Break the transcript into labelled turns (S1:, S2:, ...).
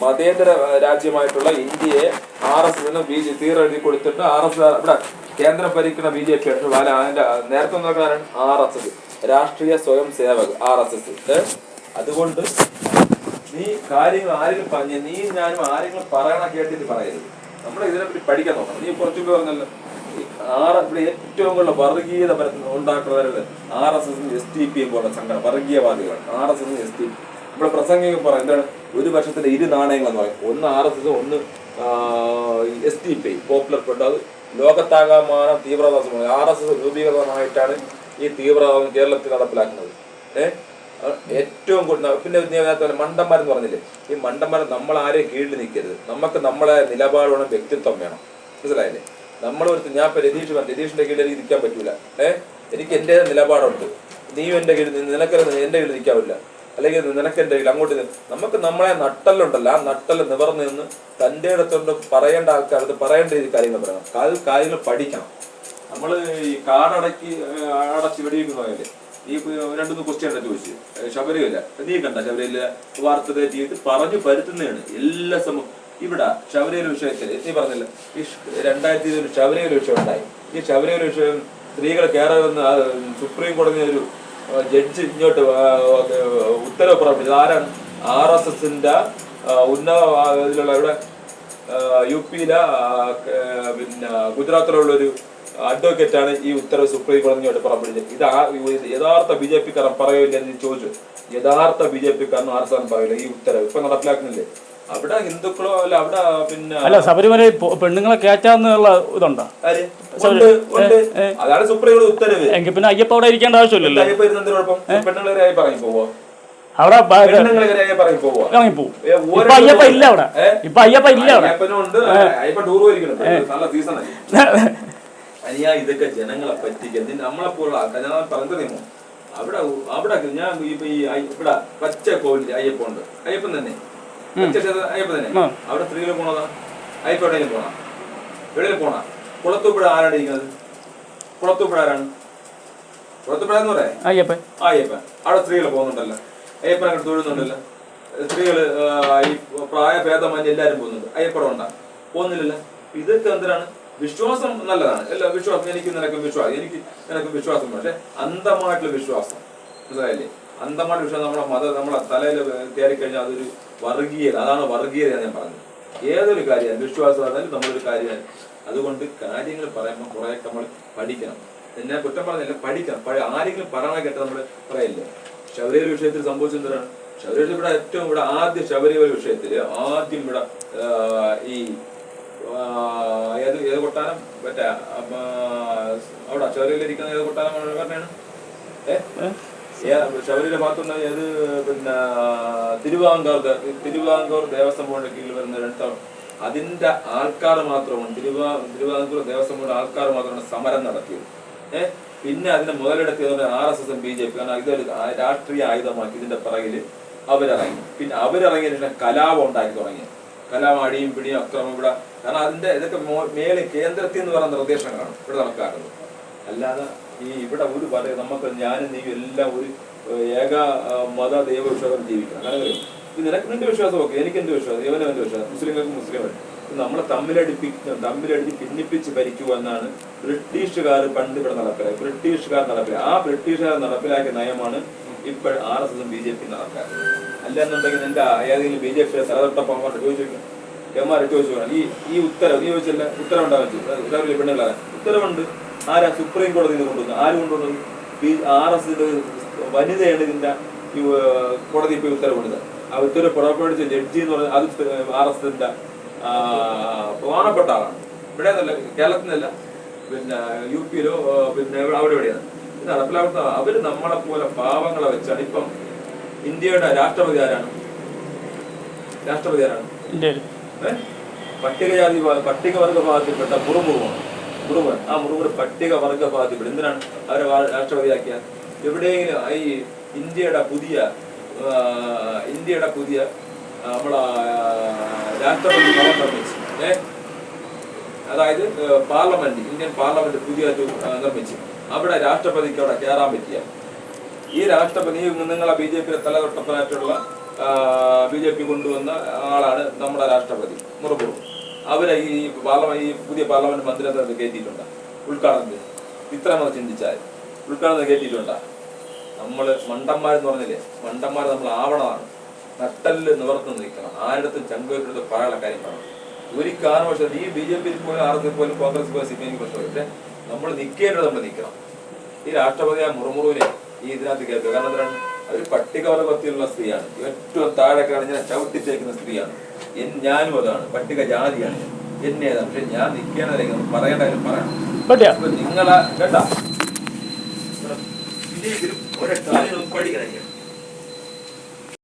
S1: മതേതര രാജ്യമായിട്ടുള്ള ഇന്ത്യയെ RSS തീരെഴുതി കൊടുത്തിട്ട് RSS ഇവിടെ കേന്ദ്രം ഭരിക്കുന്ന BJP ആണ്. അതിന്റെ നേരത്തെ നോക്കാനാണ് RSS, രാഷ്ട്രീയ സ്വയം സേവക് RSS. അതുകൊണ്ട് നീ കാര്യങ്ങൾ ആരെങ്കിലും പറഞ്ഞ നീ ഞാനും ആരെങ്കിലും പറയണ കേട്ടിട്ട് പറയരുത്. നമ്മൾ ഇതിനെപ്പറ്റി പഠിക്കാൻ നോക്കണം. നീ കുറച്ചുകൂടി പറഞ്ഞല്ലോ ഇവിടെ ഏറ്റവും കൂടുതൽ വർഗീയത ഉണ്ടാക്കുന്നവരുത് RSS SDP പോലെ സംഘടന, വർഗീയവാദികളാണ് RSS SDP. ഇവിടെ പ്രസംഗിക്ക് പറയാം എന്താണ്, ഒരു വർഷത്തിന്റെ 2 നാണയങ്ങളെന്ന് പറയും. ഒന്ന് RSS, ഒന്ന് SDP, പോപ്പുലർ ഫ്രണ്ട്. അത് ലോകത്താകമാനം തീവ്രവാദം. RSS രൂപീകൃതമായിട്ടാണ് ഈ തീവ്രവാദം കേരളത്തിൽ നടപ്പിലാക്കുന്നത്. ഏറ്റവും കൂടുതൽ പിന്നെ മണ്ടന്മാരെന്ന് പറഞ്ഞില്ലേ, ഈ മണ്ടന്മാരെ നമ്മൾ ആരെയും കീഴിൽ നിൽക്കരുത്. നമുക്ക് നമ്മളെ നിലപാട് വേണം, വ്യക്തിത്വം വേണം. മനസ്സിലായില്ലേ? ഞാൻ ഇപ്പൊ രതീഷിന്റെ കീഴിൽ എനിക്ക് നിൽക്കാൻ പറ്റൂല. എനിക്ക് എന്റെ നിലപാടുണ്ട്. നീയും എന്റെ കീഴിൽ നിനക്ക് എന്റെ കീഴിൽ നിൽക്കാൻ പറ്റില്ല, അല്ലെങ്കിൽ നിനക്ക് എന്റെ കീഴിൽ അങ്ങോട്ട്. നമുക്ക് നമ്മളെ നട്ടലുണ്ടല്ലോ, ആ നട്ടല് നിവർന്ന് നിന്ന് തന്റെ അടുത്തോണ്ട് പറയേണ്ട ആൾക്കാരത് പറയേണ്ട കാര്യങ്ങൾ പറയണം. കാര്യങ്ങൾ പഠിക്കണം. നമ്മള് ഈ അടച്ച് വെടിവെക്കുന്നതല്ലേ. ഈ 2-3 ക്വസ്റ്റ്യൻ ചോദിച്ചു. ശബരിമല നീ കണ്ട? ശബരിമല വാർത്ത ചെയ്ത് പറഞ്ഞു പരുത്തുന്നതാണ് എല്ലാ സമൂഹം. ഇവിടെ ശബരിമല വിഷയത്തിൽ നീ പറഞ്ഞില്ല, ഈ 2020 ശബരിമല വിഷയം ഉണ്ടായി. ഈ ശബരിമല വിഷയം സ്ത്രീകൾ കയറുന്ന സുപ്രീം കോടതി ഒരു ജഡ്ജി ഇങ്ങോട്ട് ഉത്തരവ് പുറപ്പെടുവിച്ചത് ആരാണ്? RSSന്റെ ഉന്നത ഇതിലുള്ള ഇവിടെ UP-യിലെ പിന്നെ ഗുജറാത്തിലുള്ളൊരു അഡ്വക്കേറ്റാണ് ഈ ഉത്തരവ് സുപ്രീം കോടതി ഇങ്ങോട്ട് പുറപ്പെടുവിച്ചത്. ഇത് യഥാർത്ഥ BJP-കാരൻ പറയില്ല എന്ന് ചോദിച്ചു. യഥാർത്ഥ BJP-കാരൻ RSS പറയില്ല. ഈ ഉത്തരവ് ഇപ്പൊ നടപ്പിലാക്കുന്നില്ലേ? അവിടെ ഹിന്ദുക്കളോ അല്ല, അവിടെ പിന്നെ
S2: അല്ല ശബരിമല പെണ്ണുങ്ങളെ കയറ്റാന്നുള്ള ഇതുണ്ടോ?
S1: അതാണ് സുപ്രീം കോടതി ഉത്തരവ്.
S2: എങ്കിൽ പിന്നെ അയ്യപ്പ അവിടെ ഇരിക്കേണ്ട ആവശ്യമില്ലല്ലോ.
S1: അയ്യപ്പ ഇരുന്നതിന് കുഴപ്പം? പെണ്ണുങ്ങളെ പറയും പോവോ?
S2: അവിടെ
S1: പറയും പോവോ?
S2: ഇറങ്ങിപ്പോവും. ഇപ്പൊ അയ്യപ്പ ഇല്ല അവിടെ. ഇപ്പൊ അയ്യപ്പ ഇല്ല അവിടെ.
S1: അയ്യപ്പനുണ്ട്. അയ്യപ്പ ടൂർ പോയിരിക്കുന്നുണ്ട്. നല്ല സീസണായി. ഇതൊക്കെ ജനങ്ങളെ പറ്റിക്കുക. നമ്മളെപ്പോലുള്ള ആൾക്കാർ ഞാൻ പറഞ്ഞതറിയുമോ? അവിടെ ഞാൻ ഇപ്പൊ ഈ ഇവിടെ പച്ച കോവിൽ അയ്യപ്പുണ്ട്. അയ്യപ്പൻ തന്നെ, അയ്യപ്പൻ തന്നെ. അവിടെ സ്ത്രീകൾ പോണതാ? അയ്യപ്പ എവിടെയും പോണ? എവിടെയും പോണ? കുളത്തൂപ്പുഴ ആരാണ് ഇരിക്കുന്നത്? കുളത്തൂപ്പുഴ ആരാണ്? കുളത്തൂപ്പുഴ എന്ന് പറയാം അയ്യപ്പൻ. അവിടെ സ്ത്രീകൾ പോകുന്നുണ്ടല്ലോ. അയ്യപ്പൻ അങ്ങോട്ട് തൊഴുന്നുണ്ടല്ലോ. സ്ത്രീകള് ഈ പ്രായഭേദമന്യേ എല്ലാരും പോകുന്നുണ്ട്. അയ്യപ്പടം ഉണ്ടാ പോകുന്നില്ലല്ലോ. ഇതൊക്കെ എന്തിനാണ്? വിശ്വാസം നല്ലതാണ്. എല്ലാ വിശ്വാസം എനിക്ക് നിനക്കും വിശ്വാസം, എനിക്ക് നിനക്കും വിശ്വാസം. പക്ഷെ അന്ധമായിട്ടുള്ള വിശ്വാസം, മനസ്സിലായില്ലേ? അന്ധമായിട്ടുള്ള വിശ്വാസം നമ്മളെ തലയിൽ കയറി കഴിഞ്ഞാൽ അതൊരു വർഗീയത. അതാണ് വർഗീയത ഞാൻ പറഞ്ഞത്. ഏതൊരു കാര്യമാണ് വിശ്വാസം ആണെങ്കിലും നമ്മളൊരു കാര്യമാണ്. അതുകൊണ്ട് കാര്യങ്ങൾ പറയുമ്പോൾ കുറേയൊക്കെ നമ്മൾ പഠിക്കണം. എന്നെ കുറ്റം പറഞ്ഞില്ല, പഠിക്കണം. ആരെങ്കിലും പറയണ കേട്ട നമ്മൾ പറയില്ല. ശബരിമല വിഷയത്തിൽ സംഭവിച്ചെന്താണ്? ശബരിമല ഇവിടെ ഏറ്റവും ആദ്യം ശബരിമല വിഷയത്തില് ആദ്യം ഇവിടെ ഈ ഏത് കൊട്ടാരം മറ്റേ അവിടെ ശബരിമലയിരിക്കുന്ന ഏത് കൊട്ടാരം പറഞ്ഞാണ്? ശബരിമല ഭാഗത്തുനിന്ന് ഏത് പിന്നെ തിരുവിതാംകൂർ ദേവസ്വം ബോർഡിന്റെ കീഴിൽ വരുന്ന അതിന്റെ ആൾക്കാർ മാത്രമാണ് തിരുവിതാംകൂർ ദേവസ്വം ബോർഡ് ആൾക്കാർ മാത്രമാണ് സമരം നടത്തിയത്. പിന്നെ അതിന്റെ മുതലെടുത്തത് RSS BJP. കാരണം ഇതൊരു രാഷ്ട്രീയ ആയുധമാക്കി ഇതിന്റെ പിറകില് അവരിറങ്ങി. പിന്നെ അവരിറങ്ങിയതിന് ശേഷം കലാപം ഉണ്ടാക്കി തുടങ്ങി. കലാപം, അടിയും പിടിയും അക്രമം ഇവിടെ. കാരണം അതിന്റെ ഇതൊക്കെ മേലെ കേന്ദ്രത്തിൽ നിന്ന് പറയുന്ന നിർദ്ദേശങ്ങളാണ് ഇവിടെ നടക്കാറുള്ളത്. അല്ലാതെ ഇവിടെ ഒരു പറയും നമുക്ക് ഞാനും നീ എല്ലാം ഒരു ഏക മത ദൈവ വിശ്വാസം ജീവിക്കണം. അങ്ങനെ പറയും. നിനക്ക് നിന്റെ വിശ്വാസം ഓക്കെ, എനിക്ക് എന്റെ വിശ്വാസം, ഇവനെന്റെ വിശ്വാസം, മുസ്ലിങ്ങൾക്ക് മുസ്ലിം. നമ്മളെ തമ്മിലടിച്ച് ഭിന്നിപ്പിച്ച് ഭരിക്കുക എന്നാണ് ബ്രിട്ടീഷുകാർ പണ്ട് ഇവിടെ നടപ്പിലാക്കി. ബ്രിട്ടീഷുകാർ നടപ്പിലാക്കിയ നയമാണ് ഇപ്പോൾ RSS BJP നടക്കാറ്. അല്ലെന്നുണ്ടെങ്കിൽ നിന്റെ ഏതെങ്കിലും BJP സ്ഥലത്തൊട്ടപ്പന്മാർ ചോദിച്ചു വേണം ഈ ഉത്തരവ് നീ ചോദിച്ചില്ല. ഉത്തരവുണ്ടാകും പെണ്ണുകളാണ്. ഉത്തരവുണ്ട്. ആരാ? സുപ്രീം കോടതിയിൽ നിന്ന് കൊണ്ടുവന്നു. ആര് കൊണ്ടുവന്നത്? RSS വനിതയാണ് ഇതിന്റെ കോടതി പോയി ഉത്തരവുണ്ട്. ആ ഉത്തരവ് പുറപ്പെടുവിച്ച ജഡ്ജി എന്ന് പറഞ്ഞാൽ അത് RSSന്റെ പ്രധാനപ്പെട്ട ആളാണ്. ഇവിടെ നിന്നല്ല, കേരളത്തിൽ നിന്നല്ല, പിന്നെ UP-യിലോ പിന്നെ അവിടെ എവിടെയാണ് ഇത് നടപ്പിലാക്കുന്ന. അവര് നമ്മളെ പോലെ പാവങ്ങളെ വെച്ചാണ്. ഇപ്പം ഇന്ത്യയുടെ രാഷ്ട്രപതി ആരാണ്? പട്ടികവർഗ വിഭാഗത്തിൽപ്പെട്ട മുറുമുറുമാണ്. ആ മുറുമുറു പട്ടികവർഗ വിഭാഗത്തിൽപ്പെട്ട. എന്തിനാണ് അവരെ രാഷ്ട്രപതിയാക്കിയ? എവിടെയെങ്കിലും ഈ ഇന്ത്യയുടെ പുതിയ നമ്മളെ രാഷ്ട്രപതി ഭവൻ നിർമ്മിച്ചു. അതായത് ഇന്ത്യൻ പാർലമെന്റ് പുതിയതായിട്ട് നിർമ്മിച്ചു. അവിടെ രാഷ്ട്രപതിക്ക് അവിടെ കയറാൻ പറ്റിയ ഈ രാഷ്ട്രപതി നിങ്ങളെ BJP തലതൊട്ടപ്പനായിട്ടുള്ള BJP കൊണ്ടുവന്ന ആളാണ് നമ്മുടെ രാഷ്ട്രപതി മുർമു. അവരെ ഈ പുതിയ പാർലമെന്റ് മന്ദിരത്തിൽ കയറ്റിയിട്ടുണ്ട് ഉദ്ഘാടനത്തിന്. ഇത്രയും ചിന്തിച്ചാൽ ഉദ്ഘാടനത്തിൽ കയറ്റിയിട്ടുണ്ട്. നമ്മൾ മണ്ടന്മാരെന്ന് പറഞ്ഞില്ലേ, മണ്ടന്മാർ നമ്മൾ ആവണമാണ്. നട്ടല് നിവർന്ന് നിൽക്കണം. ആരുടെടുത്തും ചങ്കുവെടുത്ത് പറയാനുള്ള കാര്യം പറയണം. ഒരു കാരണവശാലും ഈ BJP പോലും RSS പോലും കോൺഗ്രസ് പോലും CPM പ്രശ്നമില്ല. പക്ഷെ നമ്മൾ നിൽക്കേണ്ടത് നമ്മൾ നിൽക്കണം. ഈ രാഷ്ട്രപതിയായ മുർമുവിനെ ഈ ഇതിനകത്ത് കേൾക്കുക. കാരണം എന്താണ്, ഒരു പട്ടികവർഗത്തിലുള്ള സ്ത്രീയാണ്. ഏറ്റവും താഴെ കാണിഞ്ഞ ചവിട്ടിത്തേക്കുന്ന സ്ത്രീയാണ്. ഞാനും അതാണ്, പട്ടിക ജാതിയാണ് ഞാൻ. എന്നേതാണ്. പക്ഷെ ഞാൻ നിൽക്കേണ്ടതിലേക്ക് നമ്മൾ പറയേണ്ടതിലും പറയണം. നിങ്ങളെ കേട്ടാ ഒരു കാര്യങ്ങളും പഠിക്കണം.